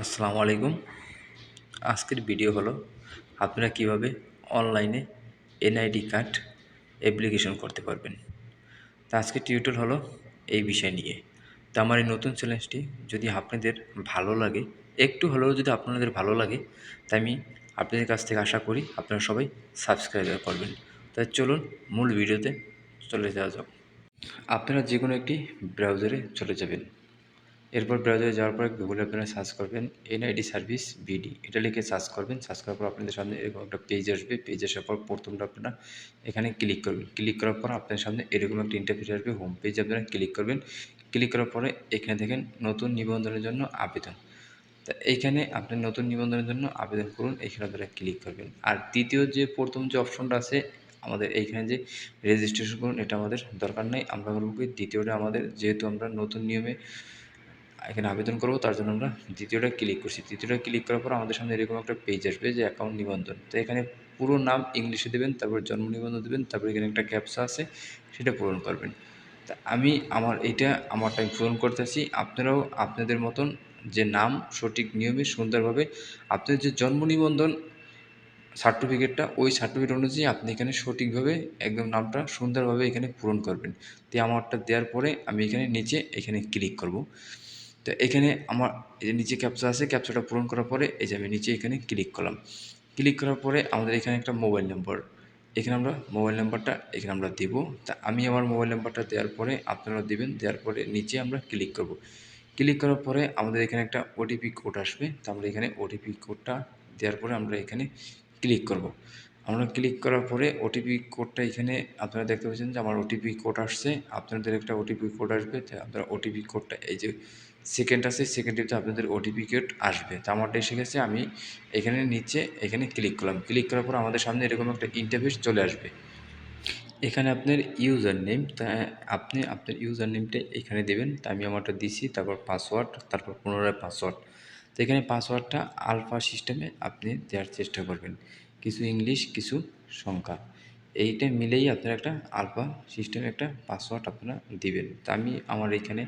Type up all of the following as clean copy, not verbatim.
আসসালামু আলাইকুম। আজকের ভিডিও হলো আপনারা কিভাবে অনলাইনে এনআইডি কার্ড অ্যাপ্লিকেশন করতে পারবেন। তো আজকের টিউটোরিয়াল হলো এই বিষয় নিয়ে। তো আমার এই নতুন চ্যালেঞ্জটি যদি আপনাদের ভালো লাগে, একটু হলেও যদি আপনাদের ভালো লাগে, তাই আমি আপনাদের কাছ থেকে আশা করি আপনারা সবাই সাবস্ক্রাইব করবেন। তাই চলুন মূল ভিডিওতে চলে যাওয়া যাক। আপনারা যে কোনো একটি ব্রাউজারে চলে যাবেন। এরপর ব্রাউজারে যাওয়ার পরে গুগলে আপনারা সার্চ করবেন এনআইডি সার্ভিস বিডি, এটা লিখে সার্চ করবেন। সার্চ করার পর আপনাদের সামনে এরকম একটা পেজ আসবে। পেজ আসার পর প্রথমটা আপনারা এখানে ক্লিক করবেন। ক্লিক করার পর আপনাদের সামনে এরকম একটা ইন্টারফেস আসবে। হোম পেজে আপনারা ক্লিক করবেন। ক্লিক করার পরে এখানে দেখেন নতুন নিবন্ধনের জন্য আবেদন। তা এইখানে আপনি নতুন নিবন্ধনের জন্য আবেদন করুন, এখানে আপনারা ক্লিক করবেন। আর দ্বিতীয় যে প্রথম যে অপশনটা আছে আমাদের এইখানে যে রেজিস্ট্রেশন করুন, এটা আমাদের দরকার নেই। আমরা করব কি দ্বিতীয়টা আমাদের, যেহেতু আমরা নতুন নিয়মে এখানে আবেদন করব, তার জন্য আমরা দ্বিতীয়টা ক্লিক করছি। দ্বিতীয়টা ক্লিক করার পর আমাদের সামনে এরকম একটা পেজ আসবে যে অ্যাকাউন্ট নিবন্ধন। তো এখানে পুরো নাম ইংলিশে দেবেন, তারপর জন্ম নিবন্ধন দেবেন, তারপর এখানে একটা ক্যাপচা আছে, সেটা পূরণ করবেন। তা আমি আমারটা আমি পূরণ করতেছি। আপনারাও আপনাদের মতন যে নাম সঠিক নিয়মে সুন্দরভাবে আপনাদের যে জন্ম নিবন্ধন সার্টিফিকেটটা, ওই সার্টিফিকেট অনুযায়ী আপনি এখানে সঠিকভাবে একদম নামটা সুন্দরভাবে এখানে পূরণ করবেন। তো আমারটা দেওয়ার পরে আমি এখানে নিচে এখানে ক্লিক করব। তো এখানে আমার এই যে নিচে ক্যাপচা আছে, ক্যাপচাটা পূরণ করার পরে এই যে আমি নিচে এখানে ক্লিক করলাম। ক্লিক করার পরে আমাদের এখানে একটা মোবাইল নম্বর, এখানে আমরা মোবাইল নাম্বারটা এখানে আমরা দেব। তা আমি আমার মোবাইল নাম্বারটা দেওয়ার পরে আপনারা দেবেন। দেওয়ার পরে নিচে আমরা ক্লিক করব। ক্লিক করার পরে আমাদের এখানে একটা ওটিপি কোড আসবে। তো আমরা এখানে ওটিপি কোডটা দেওয়ার পরে আমরা এখানে ক্লিক করব। আমরা ক্লিক করার পরে ওটিপি কোডটা এখানে আপনারা দেখতে পাচ্ছেন যে আমার ওটিপি কোড আসছে। আপনাদের একটা ওটিপি কোড আসবে। তো আপনারা ওটিপি কোডটা এই যে সেকেন্ড আছে, সেকেন্ডটিতে আপনাদের ওটিপি কোড আসবে। তো আমারটা এসে গেছে। আমি এখানে নিচে এখানে ক্লিক করলাম। ক্লিক করার পর আমাদের সামনে এরকম একটা ইন্টারফেস চলে আসবে। এখানে আপনার ইউজার নেম, তা আপনি আপনার ইউজার নেমটা এখানে দেবেন। তা আমি আমারটা দিছি, তারপর পাসওয়ার্ড, তারপর পুনরায় পাসওয়ার্ড। তো এখানে পাসওয়ার্ডটা আলফা সিস্টেমে আপনি দেওয়ার চেষ্টা করবেন, কিছু ইংলিশ কিছু সংখ্যা, এইটা মিলেই আপনার একটা আলফা সিস্টেমে একটা পাসওয়ার্ড আপনারা দিবেন। তা আমি আমার এখানে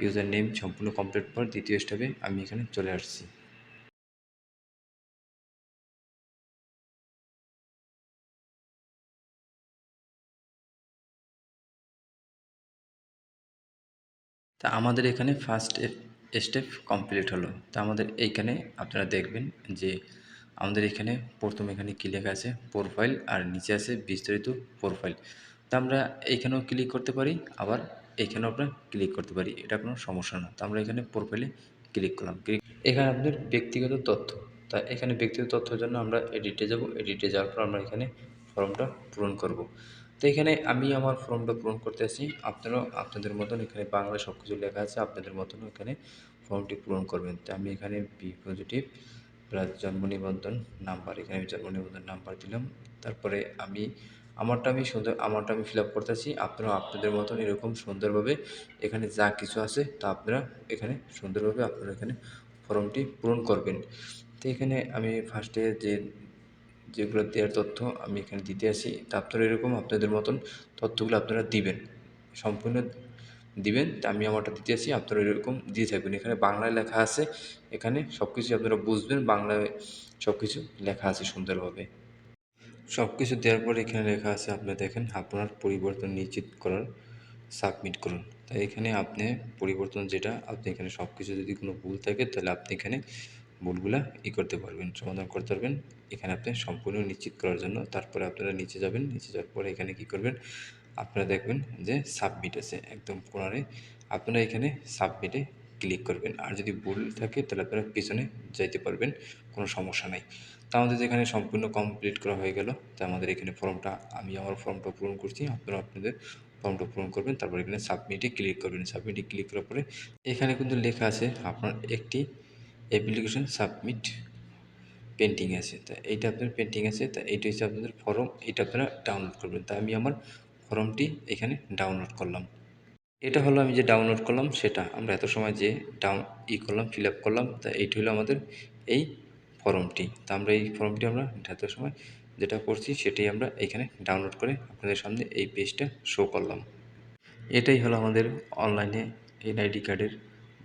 ইউজার নেম সম্পূর্ণ কমপ্লিট পর দ্বিতীয় স্টেপে আমি এখানে চলে আসছি। তা আমাদের এখানে ফার্স্ট স্টেপ কমপ্লিট হলো। তা আমাদের এইখানে আপনারা দেখবেন যে আমাদের এখানে প্রথম এখানে কী লেখা আছে প্রোফাইল, আর নিচে আছে বিস্তারিত প্রোফাইল। তা আমরা এইখানেও ক্লিক করতে পারি, আবার এইখানেও আমরা ক্লিক করতে পারি, এটা কোনো সমস্যা না। তো আমরা এখানে প্রোফাইলে ক্লিক করলাম। এখানে আপনাদের ব্যক্তিগত তথ্য, তা এখানে ব্যক্তিগত তথ্যের জন্য আমরা এডিটে যাব। এডিটে যাওয়ার পর আমরা এখানে ফর্মটা পূরণ করব। তো এখানে আমি আমার ফর্মটা পূরণ করতে আসি, আপনারাও আপনাদের মতন এখানে বাংলায় সব কিছু লেখা আছে, আপনাদের মতনও এখানে ফর্মটি পূরণ করবেন। তো আমি এখানে বি পজিটিভ প্লাস জন্ম নিবন্ধন নাম্বার, এখানে আমি জন্ম নিবন্ধন নাম্বার দিলাম। তারপরে আমারটা আমি ফিল আপ করতেছি। আপনারাও আপনাদের মতন এরকম সুন্দরভাবে এখানে যা কিছু আছে তা আপনারা এখানে সুন্দরভাবে আপনারা এখানে ফর্মটি পূরণ করবেন। তো এখানে আমি ফার্স্টে যেগুলো দেওয়ার তথ্য আমি এখানে দিতে আসি, তা আপনারা এরকম আপনাদের মতন তথ্যগুলো আপনারা দিবেন, সম্পূর্ণ দিবেন। তা আমি আমারটা দিতে আসি, আপনারা এরকম দিয়ে থাকবেন। এখানে বাংলায় লেখা আছে, এখানে সব কিছু আপনারা বুঝবেন, বাংলায় সব কিছু লেখা আছে সুন্দরভাবে। সব কিছু দেওয়ার পর এখানে লেখা আছে, আপনারা দেখেন আপনার পরিবর্তন নিশ্চিত করার সাবমিট করুন। তাই এখানে আপনি পরিবর্তন যেটা আপনি এখানে সব কিছু যদি কোনো ভুল থাকে তাহলে আপনি এখানে ভুলগুলা করতে পারবেন, সমাধান করতে পারবেন এখানে আপনি সম্পূর্ণ নিশ্চিত করার জন্য। তারপরে আপনারা নিচে যাবেন। নিচে যাওয়ার পরে এখানে কী করবেন, আপনারা দেখবেন যে সাবমিট আছে একদম কোণারে, আপনারা এখানে সাবমিটে ক্লিক করবেন। আর যদি ভুল থাকে তাহলে আপনারা পিছনে যাইতে পারবেন, কোনো সমস্যা নাই। তা আমাদের এখানে সম্পূর্ণ কমপ্লিট করা হয়ে গেল। তা আমাদের এখানে আমি আমার ফর্মটা পূরণ করছি, আপনারা আপনাদের ফর্মটা পূরণ করবেন। তারপর এখানে সাবমিটে ক্লিক করবেন। সাবমিটে ক্লিক করার পরে এখানে কিন্তু লেখা আছে আপনার একটি অ্যাপ্লিকেশন সাবমিট পেন্টিং আছে। তা এইটা আপনার পেন্টিং আছে, তা এইটা হচ্ছে আপনাদের ফর্ম, এটা আপনারা ডাউনলোড করবেন। তা আমি আমার ফর্মটি এখানে ডাউনলোড করলাম। এটা হলো আমি যে ডাউনলোড করলাম সেটা, আমরা এত সময় যে করলাম, ফিল আপ করলাম। তা এইটা হলো আমাদের এই ফর্মটি। তা আমরা এই ফর্মটি আমরা এত সময় যেটা করছি সেটাই আমরা এখানে ডাউনলোড করে আপনাদের সামনে এই পেজটা শো করলাম। এটাই হলো আমাদের অনলাইনে এনআইডি কার্ডের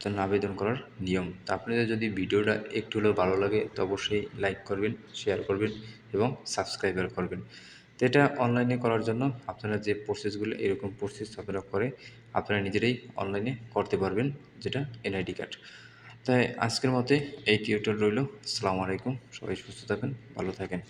তো আবেদন করার নিয়ম। তো আপনাদের যদি ভিডিওটা একটু হলেও ভালো লাগে তো অবশ্যই লাইক করবেন, শেয়ার করবেন এবং সাবস্ক্রাইবার করবেন। তো এটা অনলাইনে করার জন্য আপনারা যে প্রসেসগুলো এরকম প্রসেস আপনারা করে আপনারা নিজেরাই অনলাইনে করতে পারবেন, যেটা এনআইডি কার্ড। তাই আজকের মতে এই টিউটোরিয়াল রইল। আসসালামু আলাইকুম, সবাই সুস্থ থাকেন, ভালো থাকেন।